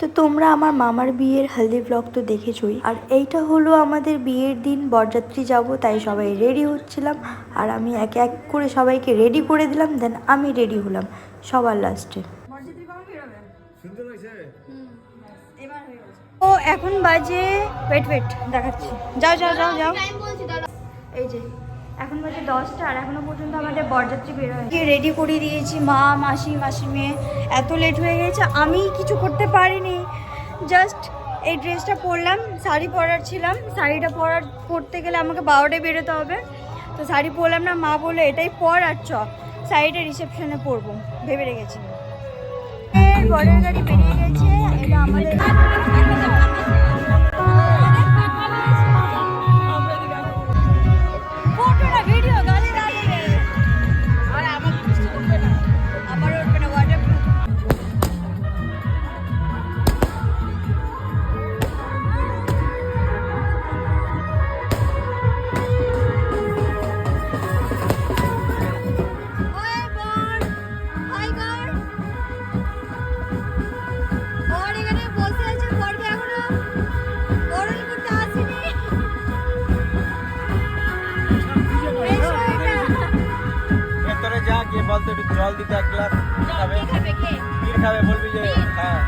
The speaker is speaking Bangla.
তো তোমরা আমার মামার বিয়ের হলদি ব্লগ তো দেখেছই, আর এইটা হলো আমাদের বিয়ের দিন, বরযাত্রী যাব, তাই সবাই রেডি হচ্ছিলাম। আর আমি এক এক করে সবাইকে রেডি করে দিলাম, দেন আমি রেডি হলাম সবার লাস্টে। ও এখন বাজে ওয়েট দেখাচ্ছি, যাও যাও যাও যাও, এই যে এখন বাজে 10টা, আর এখনো পর্যন্ত আমাদের বরযাত্রী বের হয়নি। রেডি করে দিয়েছি, মা মাসি মাসির মেয়ে, এত লেট হয়ে গেছে আমি কিছু করতে পারিনি। জাস্ট এই ড্রেসটা পরলাম, শাড়ি পরার ছিলাম, শাড়িটা পরতে গেলে আমাকে 12টায় বেরোতে হবে, তো শাড়ি পরলাম না। মা বললো এটাই পর আর চ, শাড়িটা রিসেপশনে পরবো ভেবে রেখেছি। বরের গাড়ি বেরিয়ে গেছে, এটা আমাদের বলতে জল দিতে এক গ্লাস খাবে, বলবি যে হ্যাঁ